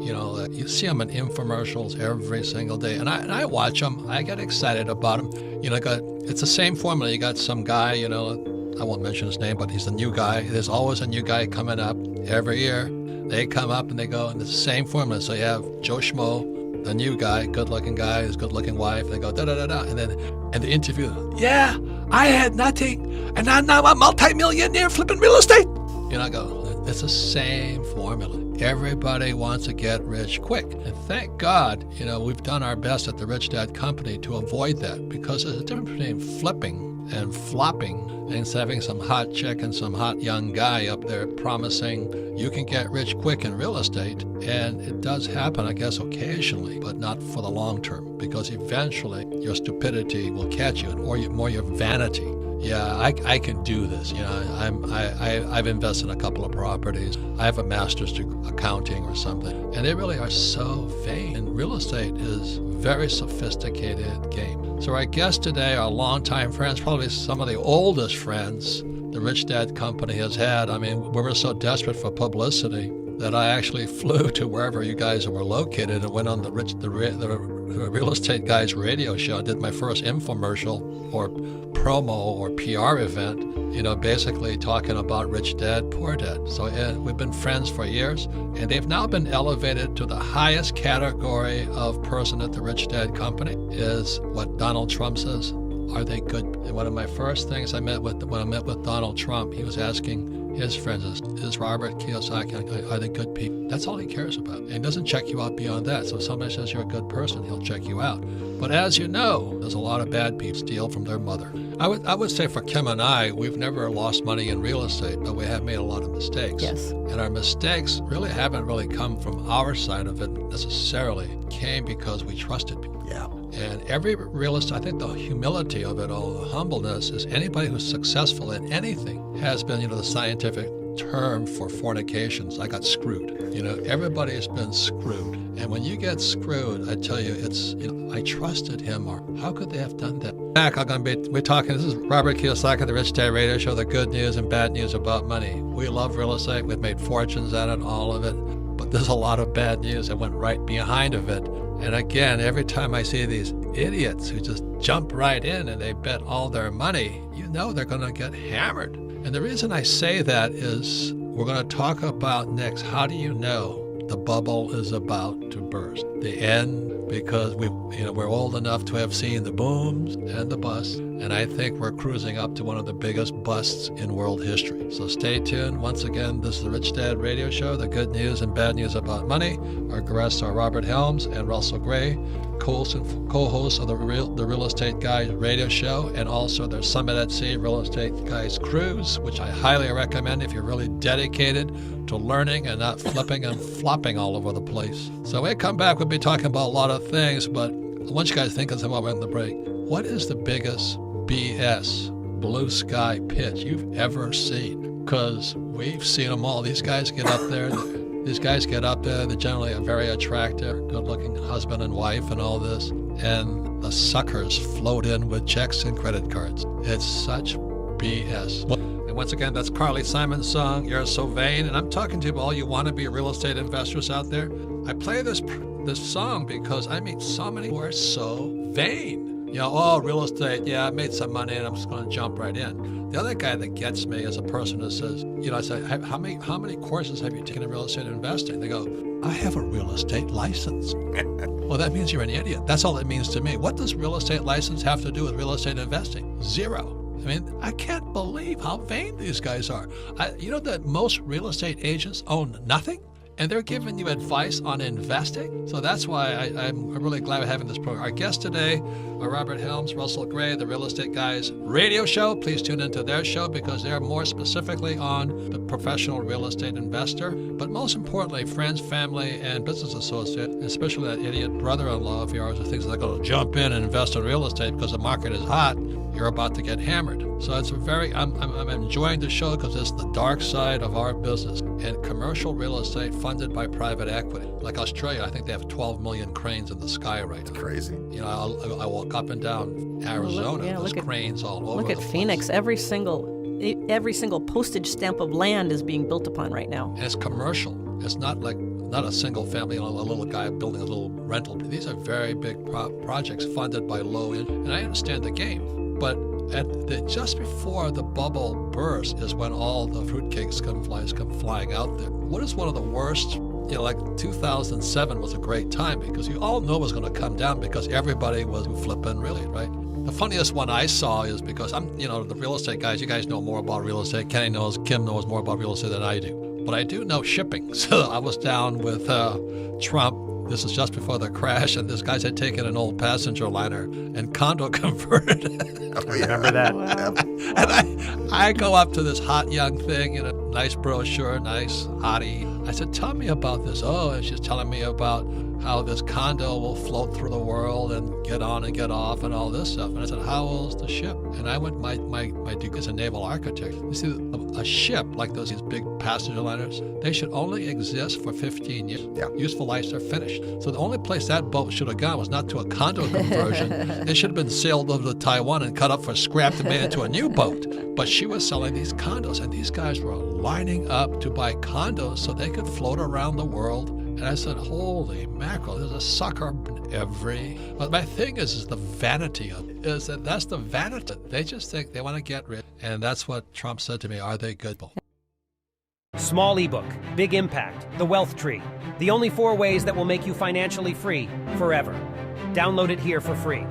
You see them in infomercials every single day. And I watch them. I get excited about them. It's the same formula. You got some guy, I won't mention his name, but he's a new guy. There's always a new guy coming up every year. They come up and they go, and it's the same formula. So you have Joe Schmo, the new guy, good-looking guy, his good-looking wife. They go, da-da-da-da. And the interview, yeah, I had nothing, and I'm now a multi-millionaire flipping real estate. I go, it's the same formula. Everybody wants to get rich quick. And thank God, we've done our best at the Rich Dad Company to avoid that, because there's a difference between flipping and flopping and having some hot chick and some hot young guy up there promising you can get rich quick in real estate. And it does happen, I guess, occasionally, but not for the long term, because eventually your stupidity will catch you, or more your vanity. Yeah, I can do this. I've invested in a couple of properties. I have a master's degree accounting or something, and they really are so vain. And real estate is a very sophisticated game. So our guests today are longtime friends, probably some of the oldest friends the Rich Dad Company has had. I mean, we were so desperate for publicity that I actually flew to wherever you guys were located and went on the Real Estate Guys radio show. I did my first infomercial or promo or PR event, basically talking about Rich Dad, Poor Dad. So we've been friends for years, and they've now been elevated to the highest category of person at the Rich Dad Company, is what Donald Trump says. Are they good? And one of my first things when I met with Donald Trump, he was asking his friends, is Robert Kiyosaki, are they good people? That's all he cares about. And he doesn't check you out beyond that. So if somebody says you're a good person, he'll check you out. But as you know, there's a lot of bad people steal from their mother. I would say for Kim and I, we've never lost money in real estate, but we have made a lot of mistakes. Yes. And our mistakes haven't really come from our side of it necessarily. It came because we trusted people. Yeah. And every realist, I think the humility of it all, the humbleness, is anybody who's successful in anything has been, the scientific term for fornications. I got screwed. Everybody has been screwed. And when you get screwed, I tell you, it's, I trusted him, or how could they have done that? We're talking, this is Robert Kiyosaki, the Rich Dad Radio Show, the good news and bad news about money. We love real estate. We've made fortunes at it, all of it. But there's a lot of bad news that went right behind of it. And again, every time I see these idiots who just jump right in and they bet all their money, they're going to get hammered. And the reason I say that is we're going to talk about next, how do you know the bubble is about to burst? The end, because we're old enough to have seen the booms and the busts, and I think we're cruising up to one of the biggest busts in world history. So stay tuned. Once again, this is the Rich Dad Radio Show, the good news and bad news about money. Our guests are Robert Helms and Russell Gray, co-hosts of the Real Estate Guys radio show, and also their Summit at Sea Real Estate Guys cruise, which I highly recommend if you're really dedicated to learning and not flipping and flopping all over the place. So when we come back, we'll be talking about a lot of things, but I want you guys to think of something in the break. What is the biggest BS blue sky pitch you've ever seen? Because we've seen them all. These guys get up there. They're generally a very attractive, good-looking husband and wife and all this. And the suckers float in with checks and credit cards. It's such BS. And once again, that's Carly Simon's song, You're So Vain. And I'm talking to all you wannabe real estate investors out there. I play this song because I meet so many who are so vain. Real estate, I made some money and I'm just going to jump right in. The other guy that gets me is a person who says, I say, how many courses have you taken in real estate investing? They go, I have a real estate license. Well, that means you're an idiot. That's all it means to me. What does real estate license have to do with real estate investing? Zero. I mean, I can't believe how vain these guys are. That most real estate agents own nothing? And they're giving you advice on investing. So that's why I'm really glad we're having this program. Our guests today are Robert Helms, Russell Gray, the Real Estate Guys radio show. Please tune into their show because they're more specifically on the professional real estate investor. But most importantly, friends, family, and business associate, especially that idiot brother-in-law of yours who thinks they're going to jump in and invest in real estate because the market is hot. You're about to get hammered. So it's I'm enjoying the show because it's the dark side of our business. And commercial real estate funded by private equity. Like Australia, I think they have 12 million cranes in the sky right now. Crazy. I walk up and down Arizona. There's cranes all over. Look at Phoenix. Every single postage stamp of land is being built upon right now. And it's commercial. It's not like not a single family, a little guy building a little rental. These are very big projects funded by low income. And I understand the game, but just before the bubble bursts is when all the fruitcakes come flying out there. What is one of the worst? Like 2007 was a great time because you all know it was going to come down because everybody was flipping, really, right? The funniest one I saw is because I'm, the real estate guys, you guys know more about real estate. Kim knows more about real estate than I do. But I do know shipping. So I was down with Trump. This is just before the crash, and this guy had taken an old passenger liner and condo converted. I remember that. And I go up to this hot young thing in a nice brochure, nice hottie. I said, tell me about this. Oh, and she's telling me about how this condo will float through the world and get on and get off and all this stuff. And I said, how old's the ship? And I went, my degree is a naval architect. You see, a ship like these big passenger liners, they should only exist for 15 years. Yeah. Useful lives are finished. So the only place that boat should have gone was not to a condo conversion. It should have been sailed over to Taiwan and cut up for scrap to made into a new boat. But she was selling these condos, and these guys were lining up to buy condos so they could float around the world. And I said, holy mackerel, there's a sucker in every... But my thing is the vanity of it, is that that's the vanity. They just think they want to get rid. And that's what Trump said to me, are they good? Small ebook, big impact, the wealth tree. The only 4 ways that will make you financially free forever. Download it here for free.